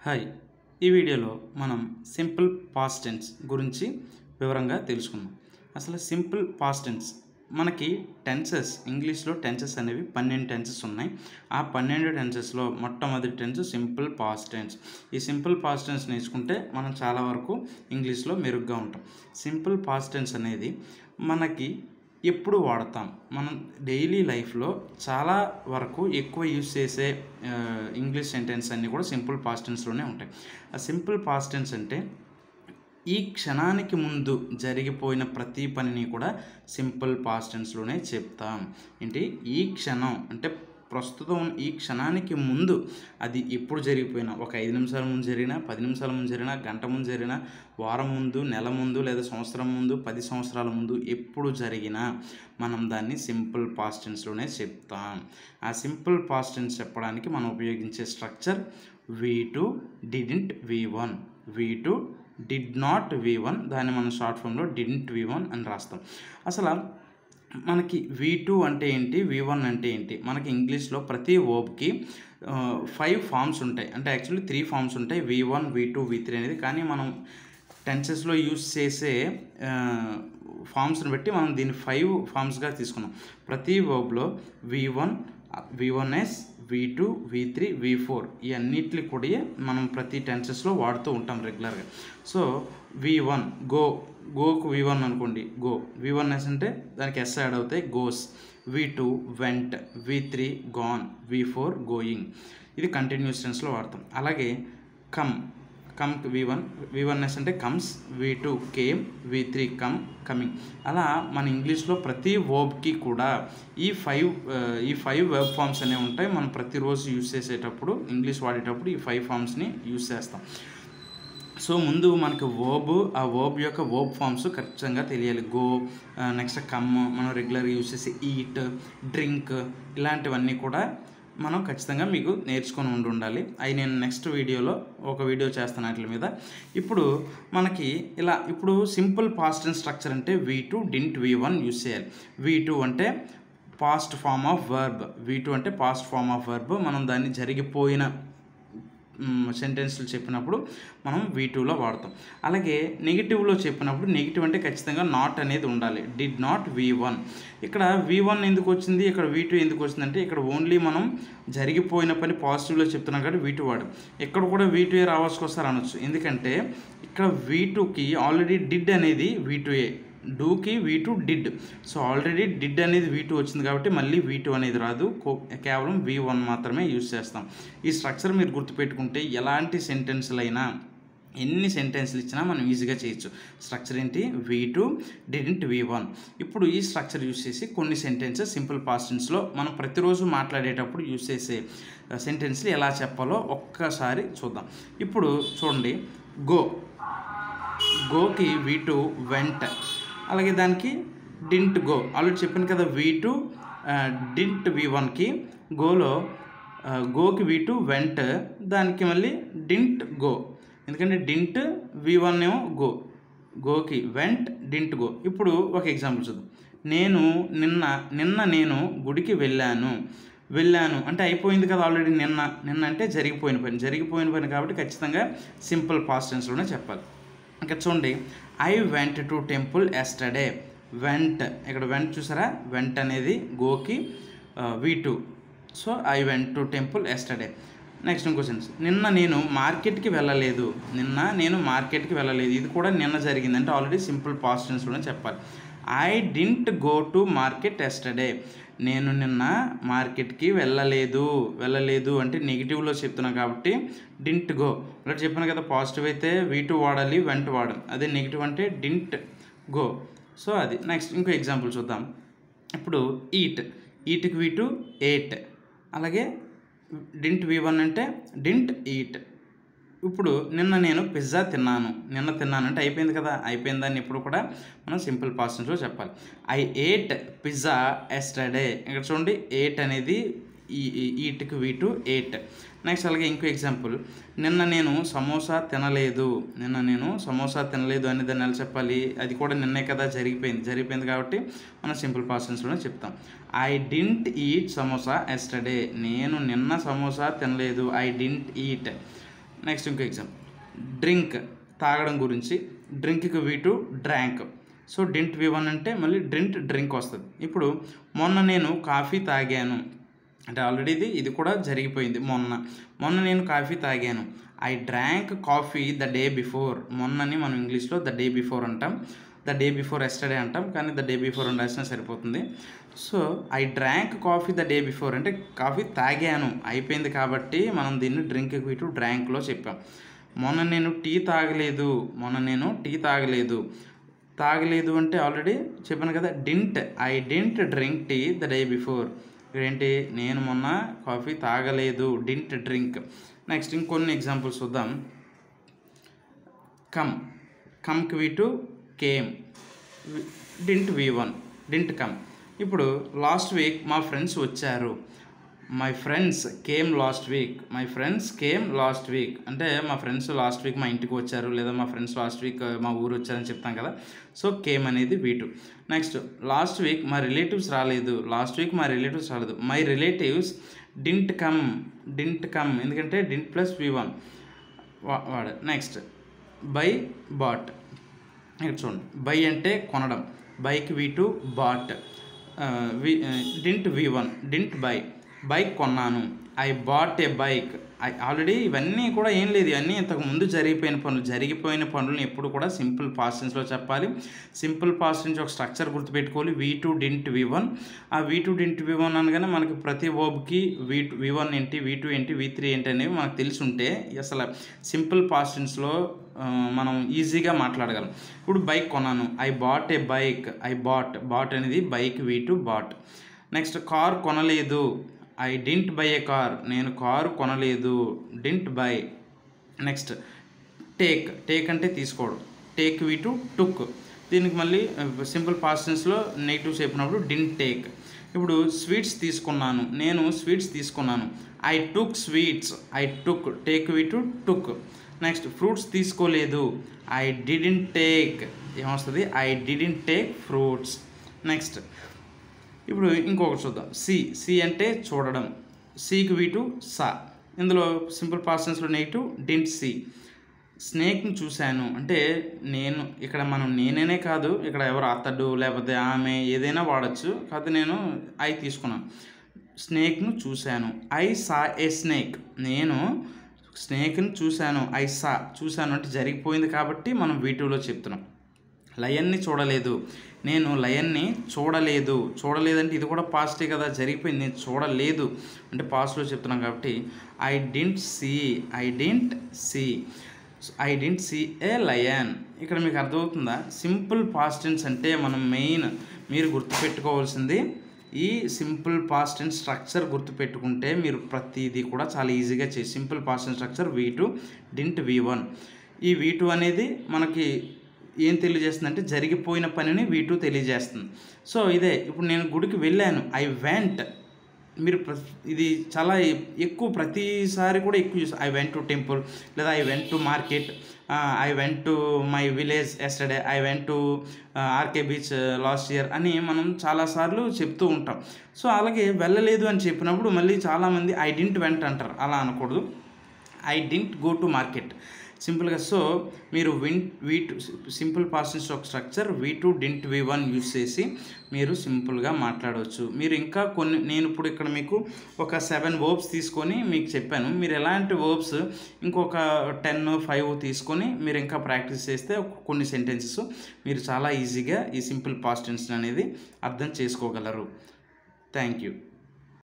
Hi ఈ వీడియోలో మనం సింపుల్ పాస్ట్ టెన్స్ గురించి వివరంగా తెలుసుకుందాం. అసలు సింపుల్ పాస్ట్ టెన్స్ మనకి టెన్సెస్ ఇంగ్లీష్లో టెన్సెస్ అనేవి 12 టెన్సెస్ ఉన్నాయి. ఆ 12 టెన్సెస్లో మొట్టమొదటి టెన్స్ సింపుల్ పాస్ట్ టెన్స్. ఈ సింపుల్ పాస్ట్ టెన్స్ నేర్చుకుంటే మనం చాలా వరకు ఇంగ్లీష్లో మెరుగ్గా ఉంటాం. సింపుల్ పాస్ట్ టెన్స్ అనేది మనకి ఎప్పుడు వాడతాం, మనం డైలీ లైఫ్లో చాలా వరకు ఎక్కువ యూజ్ చేసే ఇంగ్లీష్ సెంటెన్స్ అన్నీ కూడా సింపుల్ పాస్ట్ టెన్స్లోనే ఉంటాయి. ఆ సింపుల్ పాస్ట్ టెన్స్ అంటే ఈ క్షణానికి ముందు జరిగిపోయిన ప్రతి పనిని కూడా సింపుల్ పాస్ట్ టెన్స్లోనే చెప్తాం. ఏంటి ఈ క్షణం అంటే ప్రస్తుతం ఈ క్షణానికి ముందు అది ఎప్పుడు జరిగిపోయినా, ఒక 5 నిమిషాల ముందు జరిగినా, 10 నిమిషాల ముందు జరిగినా, గంట ముందు జరిగినా, వారం ముందు, నెల ముందు, లేదా సంవత్సరం ముందు, 10 సంవత్సరాల ముందు ఎప్పుడు జరిగినా మనం దాన్ని సింపుల్ పాస్ట్ టెన్స్లోనే చెప్తాం. ఆ సింపుల్ పాస్ట్ టెన్స్ చెప్పడానికి మనం ఉపయోగించే structure V2 didn't V1, V2 did not V1, దాన్ని మనం షార్ట్ ఫామ్లో didn't V1 అని రాస్తాం. అసలు మనకి V2 అంటే ఏంటి, V1 అంటే ఏంటి? మనకి ఇంగ్లీష్లో ప్రతి వర్బ్కి 5 ఫామ్స్ ఉంటాయి. అంటే యాక్చువల్లీ 3 ఫామ్స్ ఉంటాయి, V1, V2, V3 అనేది. కానీ మనం టెన్సెస్లో యూజ్ చేసే ఫామ్స్ని బట్టి మనం దీన్ని 5 ఫామ్స్గా తీసుకున్నాం. ప్రతి వర్బ్లో V1, V1s, V2, V3, V4 ఈ అన్నిటిని కూడా మనం ప్రతి టెన్సెస్లో వాడుతూ ఉంటాం రెగ్యులర్గా. సో V1 గోకు V1 అనుకోండి, గో. V1s అంటే దానికి ఎస్ యాడ్ అవుతాయి, goes. V2 vent, V3 gone, V4 going. ఇది కంటిన్యూస్ టెన్స్లో వాడతాం. అలాగే కమ్ V1s అంటే comes, V2 came, V3 coming. అలా మన ఇంగ్లీష్లో ప్రతి వర్బ్కి కూడా ఈ 5 వర్బ్ ఫామ్స్ అనేవి ఉంటాయి. మనం ప్రతిరోజు యూజ్ చేసేటప్పుడు, ఇంగ్లీష్ వాడేటప్పుడు ఈ 5 ఫామ్స్ని యూజ్ చేస్తాం. సో ముందు మనకి ఆ వర్బ్ యొక్క వర్బ్ ఫామ్స్ ఖచ్చితంగా తెలియాలి. గో, నెక్స్ట్ కమ్, మనం రెగ్యులర్గా యూజ్ చేసే ఈట్, డ్రింక్, ఇలాంటివన్నీ కూడా మనం ఖచ్చితంగా మీకు నేర్చుకొని ఉండాలి. అవి నేను నెక్స్ట్ వీడియోలో ఒక వీడియో చేస్తాను వాటి మీద. ఇప్పుడు మనకి ఇప్పుడు సింపుల్ పాస్ట్ టెన్స్ స్ట్రక్చర్ అంటే V2 didn't V1 యూజ్ చేయాలి. V2 అంటే past form of verb, V2 అంటే పాస్ట్ ఫామ్ ఆఫ్ వర్బ్. మనం దాన్ని జరిగిపోయిన సెంటెన్స్లు చెప్పినప్పుడు మనం V2లో వాడతాం. అలాగే నెగిటివ్లో చెప్పినప్పుడు, నెగిటివ్ అంటే ఖచ్చితంగా నాట్ అనేది ఉండాలి. Did not V1. ఇక్కడ V1 ఎందుకు వచ్చింది, ఇక్కడ V2 ఎందుకు వచ్చిందంటే ఇక్కడ ఓన్లీ మనం జరిగిపోయిన పని పాజిటివ్లో చెప్తున్నాం కాబట్టి V2 వాడు. ఇక్కడ కూడా V2 రావాల్సి వస్తారు అనొచ్చు. ఎందుకంటే ఇక్కడ V2కి ఆల్రెడీ డిడ్ అనేది V2ఏ, డూకి V2 did. So already did అనేది V2 వచ్చింది కాబట్టి మళ్ళీ V2 అనేది రాదు, కేవలం V1 మాత్రమే యూజ్ చేస్తాం. ఈ స్ట్రక్చర్ మీరు గుర్తుపెట్టుకుంటే ఎలాంటి సెంటెన్స్లైనా, ఎన్ని సెంటెన్స్లు ఇచ్చినా మనం ఈజీగా చేయొచ్చు. స్ట్రక్చర్ ఏంటి, V2 didn't V1. ఇప్పుడు ఈ స్ట్రక్చర్ యూజ్ చేసి కొన్ని సెంటెన్సెస్ సింపుల్ పాస్ట్ టెన్స్లో మనం ప్రతిరోజు మాట్లాడేటప్పుడు యూజ్ చేసే సెంటెన్స్లు ఎలా చెప్పాలో ఒక్కసారి చూద్దాం. ఇప్పుడు చూడండి, గోకి V2 వెంట్. అలాగే దానికి డింట్ గో, ఆల్రెడీ చెప్పాను కదా. V2 డింట్ V1కి, గోకి V2 వెంట్, దానికి మళ్ళీ డింట్ గో. ఎందుకంటే డింట్ V1 ఏమో గోకి వెంట్, డింట్ గో. ఇప్పుడు ఒక ఎగ్జాంపుల్ చూద్దాం. నిన్న నేను గుడికి వెళ్ళాను అంటే అయిపోయింది కదా ఆల్రెడీ. నిన్న అంటే జరిగిపోయిన పని కాబట్టి ఖచ్చితంగా సింపుల్ పాస్ట్ టెన్స్లోనే చెప్పాలి. ఇక్కడ చూడండి, I went to temple yesterday. ఇక్కడ వెంట్ చూసారా, వెంట్ అనేది గోకి V2. So I went to temple yesterday. Next ఇంకో సెన్స్, నిన్న నేను మార్కెట్కి వెళ్ళలేదు. ఇది కూడా నిన్న జరిగింది అంటే ఆల్రెడీ సింపుల్ పాస్ట్ టెన్స్లోనే చెప్పాలి. I didn't go to market yesterday. నేను నిన్న మార్కెట్కి వెళ్ళలేదు అంటే నెగిటివ్లో చెప్తున్నాను కాబట్టి డింట్ గో. అలా చెప్పాను కదా, పాజిటివ్ అయితే V2 వాడాలి, వెంట్ వాడాలి. అదే నెగిటివ్ అంటే డింట్ గో. సో అది. నెక్స్ట్ ఇంకో ఎగ్జాంపుల్ చూద్దాం. ఇప్పుడు ఈట్కి V2 ఏట్. అలాగే డింట్ V1 అంటే డింట్ ఈట్. ఇప్పుడు నిన్న నేను పిజ్జా తిన్నాను అంటే అయిపోయింది కదా, అయిపోయిందని ఎప్పుడు కూడా మనం సింపుల్ పాస్ట్ టెన్స్లో చెప్పాలి. I ate pizza yesterday. ఇక్కడ చూడండి, ఏట్ అనేది ఈట్కి V2 ఏట్. నెక్స్ట్ అలాగే ఇంకో ఎగ్జాంపుల్, నిన్న నేను సమోసా తినలేదు అనే దాన్ని ఎలా చెప్పాలి, అది కూడా నిన్నే కదా జరిగిపోయింది కాబట్టి మనం సింపుల్ పాస్ట్ టెన్స్లోనే చెప్తాం. I didn't eat samosa yesterday. నేను నిన్న సమోసా తినలేదు, ఐ డింట్ ఈట్. నెక్స్ట్ ఇంకో ఎగ్జాంపుల్, డ్రింక్ తాగడం గురించి, డ్రింక్కి V2 drank. So didn't V1 అంటే మళ్ళీ డ్రింక్ వస్తుంది. ఇప్పుడు మొన్న నేను కాఫీ తాగాను అంటే ఆల్రెడీ ఇది కూడా జరిగిపోయింది. మొన్న నేను కాఫీ తాగాను. I drank coffee the day before. మొన్నని మనం ఇంగ్లీష్లో ద డే బిఫోర్ అంటాం, ద డే బిఫోర్ ఎస్టర్డే అంటాం, కానీ ద డే బిఫోర్ అని రాసినా సరిపోతుంది. So I drank coffee the day before అంటే కాఫీ తాగాను అయిపోయింది కాబట్టి మనం దీన్ని డ్రింక్ V2 డ్రాంక్లో చెప్పాం. మొన్న నేను టీ తాగలేదు అంటే ఆల్రెడీ చెప్పాను కదా, I didn't drink tea the day before. ఏంటి, నేను మొన్న కాఫీ తాగలేదు, డింట్ డ్రింక్. నెక్స్ట్ ఇంకొన్ని ఎగ్జాంపుల్స్ చూద్దాం. కమ్కి V2 came, didn't V1 didn't come. ఇప్పుడు లాస్ట్ వీక్ మా ఫ్రెండ్స్ వచ్చారు. My friends came last week అంటే మా ఫ్రెండ్స్ లాస్ట్ వీక్ మా ఇంటికి వచ్చారు, లేదా మా ఫ్రెండ్స్ లాస్ట్ వీక్ మా ఊరు వచ్చారని చెప్తాం కదా. సో కేమ్ అనేది V2. నెక్స్ట్ లాస్ట్ వీక్ మా రిలేటివ్స్ రాలేదు. మై రిలేటివ్స్ డింట్ కమ్ ఎందుకంటే డింట్ ప్లస్ V1 వాడు. Next bought. చూడండి, బై అంటే కొనడం, bike V2 bought. Didn't V1 didn't bike కొన్నాను. I bought a bike. Already ఇవన్నీ కూడా ఏం లేదు, ఇవన్నీ ఇంతకుముందు జరిగిపోయిన పనులను ఎప్పుడు కూడా సింపుల్ పాస్ట్ టెన్స్లో చెప్పాలి. సింపుల్ పాస్ట్ నుంచి ఒక స్ట్రక్చర్ గుర్తుపెట్టుకోవాలి, V2 డింట్ V1. ఆ V2 డింట్ V1 అనగానే మనకి ప్రతి వర్బ్కి V1 ఏంటి, V2 ఏంటి, V3 ఏంటి అనేవి మనకు తెలిసి ఉంటే అసలు సింపుల్ పాస్ట్ టెన్స్లో మనం ఈజీగా మాట్లాడగలం. ఇప్పుడు బైక్ కొన్నాను, I bought a bike. Bought అనేది bike V2 bought. Next car కొనలేదు, I didn't buy a car. నేను కారు కొనలేదు, డింట్ బై. నెక్స్ట్ టేక్ అంటే తీసుకోవడం, టేక్ V2 టుక్. దీనికి మళ్ళీ సింపుల్ పాస్ట్ టెన్స్లో నెగిటివ్ చెప్పినప్పుడు డింట్ టేక్. ఇప్పుడు స్వీట్స్ తీసుకున్నాను, నేను స్వీట్స్ తీసుకున్నాను. I took sweets, take V2 took. Next fruits తీసుకోలేదు, ఐ డిడింట్ టేక్. ఏమొస్తుంది, I didn't take fruits. Next ఇప్పుడు ఇంకొకటి చూద్దాం, సి అంటే చూడడం, సికి V2 సా. ఇందులో సింపుల్ పాస్ట్ టెన్స్లో నెగిటివ్ డింట్ సీ. స్నేక్ని చూశాను అంటే నేనే కాదు, ఇక్కడ ఎవరు అతడు లేకపోతే ఆమె ఏదైనా వాడచ్చు, కాకపోతే నేను ఐ తీసుకున్నాను. స్నేక్ను చూశాను, ఐ సా ఏ స్నేక్. నేను స్నేక్ని చూశాను, చూశాను అంటే జరిగిపోయింది కాబట్టి మనం V2లో చెప్తున్నాం. లయన్ని చూడలేదు, నేను లయన్ని చూడలేదంటే ఇది కూడా పాస్టే కదా, జరిగిపోయింది. నేను చూడలేదు అంటే పాస్ట్లో చెప్తున్నాం కాబట్టి I didn't see a lion. ఇక్కడ మీకు అర్థమవుతుందా? సింపుల్ పాస్ట్ టెన్స్ అంటే మనం మీరు గుర్తుపెట్టుకోవాల్సింది ఈ సింపుల్ పాస్ట్ టెన్స్ స్ట్రక్చర్ గుర్తుపెట్టుకుంటే మీరు ప్రతిదీ కూడా చాలా ఈజీగా simple past tense structure V2 didn't V1. ఈ V2 అనేది మనకి ఏం తెలియజేస్తుంది అంటే జరిగిపోయిన పనిని V2 తెలియజేస్తుంది. సో ఇదే, ఇప్పుడు నేను గుడికి వెళ్ళాను, ఐ వెంట్. మీరు ఇది చాలా ఎక్కువ, ప్రతిసారి కూడా ఎక్కువ చూస్తాం. ఐ వెంట్ టు టెంపుల్, లేదా I went to market, I went to my village yesterday, I went to RK beach last year అని మనం చాలాసార్లు చెప్తూ ఉంటాం. సో అలాగే వెళ్ళలేదు అని చెప్పినప్పుడు మళ్ళీ చాలామంది ఐ డింట్ వెంట్ అంటారు. అలా అనకూడదు, I didn't go to market సింపుల్గా. సో మీరు V2 సింపుల్ పాస్ట్ టెన్స్ ఒక structure V2 didn't V1 use చేసి మీరు సింపుల్గా మాట్లాడవచ్చు. మీరు ఇంకా నేను ఇప్పుడు ఇక్కడ మీకు ఒక 7 వర్బ్స్ తీసుకొని మీకు చెప్పాను. మీరు ఎలాంటి వర్బ్స్ ఇంకొక 10, 5 తీసుకొని మీరు ఇంకా ప్రాక్టీస్ చేస్తే కొన్ని సెంటెన్సెస్ మీరు చాలా ఈజీగా ఈ సింపుల్ పాస్ట్ టెన్స్ అనేది అర్థం చేసుకోగలరు. Thank you.